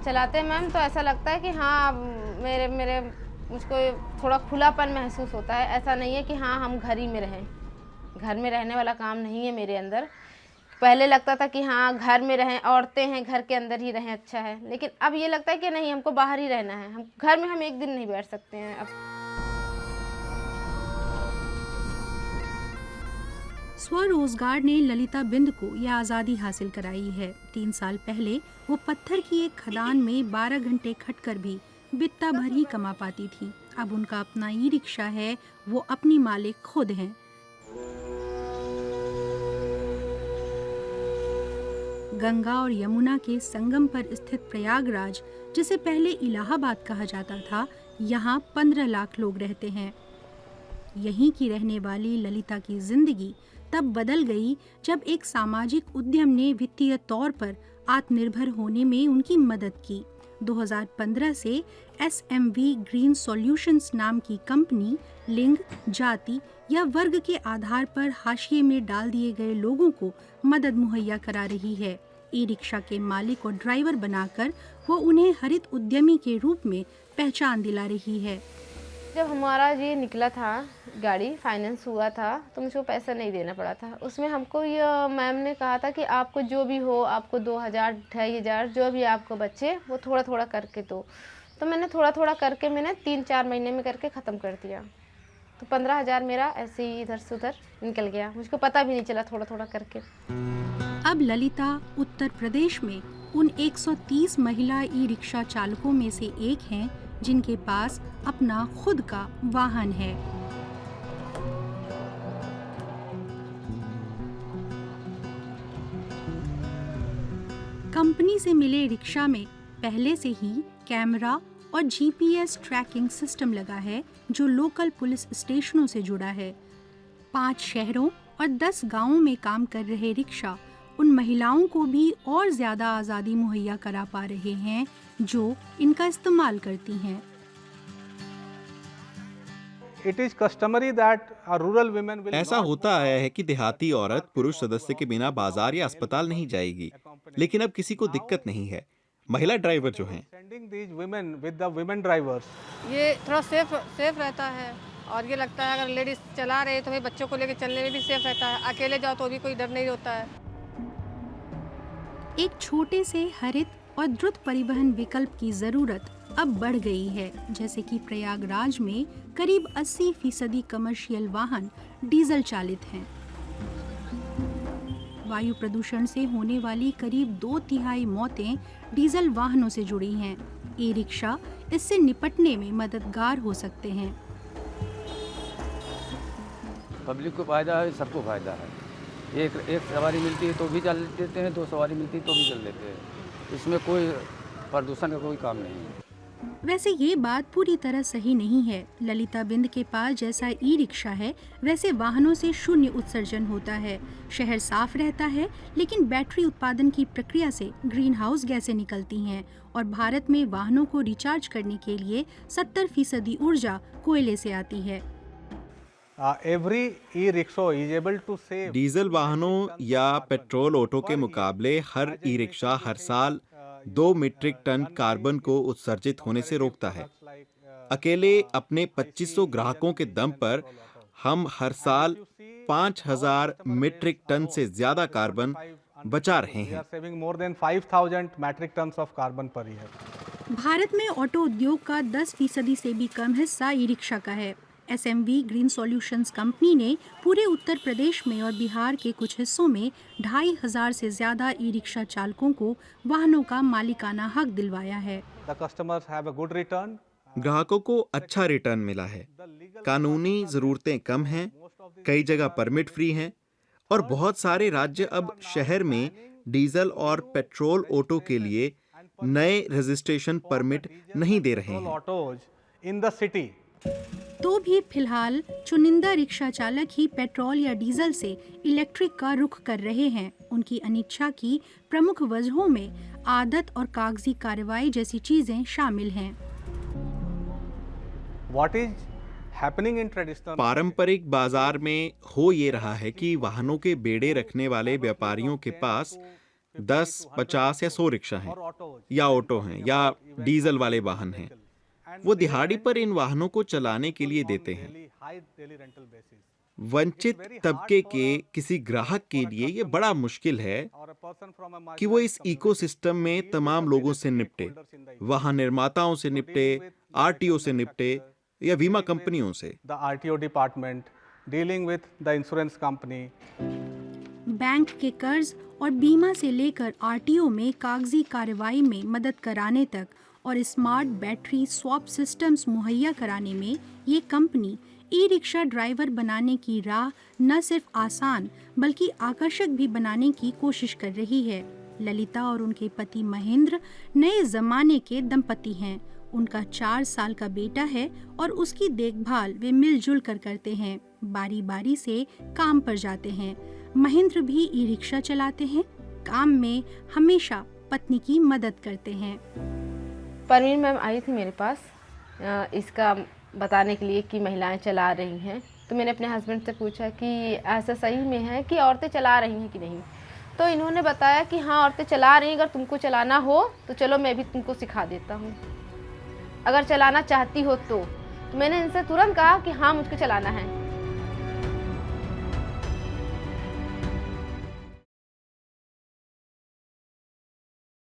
चलाते हैं मैम तो ऐसा लगता है कि हाँ मेरे मुझको थोड़ा खुलापन महसूस होता है। ऐसा नहीं है कि हाँ हम घर ही में रहें, घर में रहने वाला काम नहीं है मेरे अंदर। पहले लगता था कि हाँ घर में रहें, औरतें हैं घर के अंदर ही रहें अच्छा है, लेकिन अब ये लगता है कि नहीं हमको बाहर ही रहना है, हम घर में हम एक दिन नहीं बैठ सकते हैं अब। स्वरोजगार ने ललिता बिंद को यह आज़ादी हासिल कराई है। 3 साल पहले वो पत्थर की एक खदान में 12 घंटे खटकर भी बित्ता भर ही कमा पाती थी। अब उनका अपना ई रिक्शा है, वो अपनी मालिक खुद हैं। गंगा और यमुना के संगम पर स्थित प्रयागराज, जिसे पहले इलाहाबाद कहा जाता था, यहाँ 15 लाख लोग रहते हैं। यहीं की रहने वाली ललिता की जिंदगी तब बदल गई जब एक सामाजिक उद्यम ने वित्तीय तौर पर आत्मनिर्भर होने में उनकी मदद की। 2015 से SMV ग्रीन सॉल्यूशंस नाम की कंपनी लिंग, जाति या वर्ग के आधार पर हाशिए में डाल दिए गए लोगों को मदद मुहैया करा रही है। ई रिक्शा के मालिक और ड्राइवर बनाकर वो उन्हें हरित उद्यमी के रूप में पहचान दिला रही है। जब हमारा ये निकला था गाड़ी फाइनेंस हुआ था तो मुझको पैसा नहीं देना पड़ा था। उसमें हमको ये मैम ने कहा था कि आपको जो भी हो, आपको 2000 2500 जो भी आपको बचे वो थोड़ा थोड़ा करके दो। तो मैंने थोड़ा थोड़ा करके मैंने 3-4 महीने में करके ख़त्म कर दिया। तो 15,000 मेरा ऐसे ही इधर से उधर निकल गया, मुझको पता भी नहीं चला थोड़ा थोड़ा करके। अब ललिता उत्तर प्रदेश में उन 130 महिला ई रिक्शा चालकों में से एक हैं जिनके पास अपना खुद का वाहन है। कंपनी से मिले रिक्शा में पहले से ही कैमरा और GPS ट्रैकिंग सिस्टम लगा है जो लोकल पुलिस स्टेशनों से जुड़ा है। 5 शहरों और 10 गांवों में काम कर रहे रिक्शा उन महिलाओं को भी और ज्यादा आज़ादी मुहैया करा पा रहे हैं जो इनका इस्तेमाल करती हैं। ऐसा होता आया है कि देहाती औरत पुरुष सदस्य के बिना बाजार या अस्पताल नहीं जाएगी, लेकिन अब किसी को दिक्कत नहीं है। महिला ड्राइवर जो हैं, ये थोड़ा सेफ रहता है और ये लगता है अगर लेडीज चला रहे तो बच्चों को लेकर चलने में भी सेफ रहता है। अकेले जाओ तो भी कोई डर नहीं होता है। एक छोटे से हरित और द्रुत परिवहन विकल्प की जरूरत अब बढ़ गई है, जैसे कि प्रयागराज में करीब 80% कमर्शियल वाहन डीजल चालित हैं। वायु प्रदूषण से होने वाली करीब 2/3 मौतें डीजल वाहनों से जुड़ी हैं। ई रिक्शा इससे निपटने में मददगार हो सकते हैं। पब्लिक को फायदा है, सबको फायदा है। एक सवारी मिलती है तो भी चल देते हैं, 2 सवारी मिलती है तो भी चल देते हैं। इसमें कोई प्रदूषण का कोई काम नहीं है। वैसे ये बात पूरी तरह सही नहीं है। ललिता बिंद के पास जैसा ई रिक्शा है वैसे वाहनों से शून्य उत्सर्जन होता है। शहर साफ रहता है, लेकिन बैटरी उत्पादन की प्रक्रिया से ग्रीन हाउस गैसें निकलती हैं और भारत में वाहनों को रिचार्ज करने के लिए 70% ऊर्जा कोयले से आती है। डीजल वाहनों या पेट्रोल ऑटो के मुकाबले हर ई रिक्शा हर साल 2 मीट्रिक टन कार्बन को उत्सर्जित होने से रोकता है। अकेले अपने 2500 ग्राहकों के दम पर हम हर साल 5000 मीट्रिक टन से ज्यादा कार्बन बचा रहे हैं। भारत में ऑटो उद्योग का 10% से भी कम हिस्सा ई रिक्शा का है। SMV ग्रीन सॉल्यूशंस कंपनी ने पूरे उत्तर प्रदेश में और बिहार के कुछ हिस्सों में 2500 से ज्यादा ई रिक्शा चालकों को वाहनों का मालिकाना हक दिलवाया है। ग्राहकों को अच्छा रिटर्न मिला है। कानूनी जरूरतें कम हैं, कई जगह परमिट फ्री हैं और बहुत सारे राज्य अब शहर में डीजल और पेट्रोल ऑटो के लिए नए रजिस्ट्रेशन परमिट नहीं दे रहे हैं। तो भी फिलहाल चुनिंदा रिक्शा चालक ही पेट्रोल या डीजल से इलेक्ट्रिक का रुख कर रहे हैं। उनकी अनिच्छा की प्रमुख वजहों में आदत और कागजी कार्रवाई जैसी चीजें शामिल हैं। पारंपरिक बाजार में हो ये रहा है कि वाहनों के बेड़े रखने वाले व्यापारियों के पास 10, 50 या 100 रिक्शा हैं या ऑटो हैं या डीजल वाले वाहन हैं। वो दिहाड़ी पर इन वाहनों को चलाने के लिए देते हैं। वंचित तबके के किसी ग्राहक के लिए ये बड़ा मुश्किल है कि वो इस इकोसिस्टम में तमाम लोगों से निपटे, वाहन निर्माताओं से निपटे, आरटीओ से निपटे या बीमा कंपनियों से। The RTO department dealing with the insurance company. Bank के कर्ज और बीमा से लेकर आरटीओ में कागजी कार्रवाई में मदद कराने तक और स्मार्ट बैटरी स्वैप सिस्टम्स मुहैया कराने में ये कंपनी ई रिक्शा ड्राइवर बनाने की राह न सिर्फ आसान बल्कि आकर्षक भी बनाने की कोशिश कर रही है। ललिता और उनके पति महेंद्र नए जमाने के दंपति हैं। उनका 4 साल का बेटा है और उसकी देखभाल वे मिलजुल कर करते हैं। बारी बारी से काम पर जाते हैं। महेंद्र भी ई रिक्शा चलाते हैं। काम में हमेशा पत्नी की मदद करते हैं। परवीन मैम आई थी मेरे पास इसका बताने के लिए कि महिलाएं चला रही हैं। तो मैंने अपने हस्बैंड से पूछा कि ऐसा सही में है कि औरतें चला रही हैं कि नहीं। तो इन्होंने बताया कि हाँ औरतें चला रही हैं, अगर तुमको चलाना हो तो चलो मैं भी तुमको सिखा देता हूँ, अगर चलाना चाहती हो तो। मैंने इनसे तुरंत कहा कि हाँ मुझको चलाना है।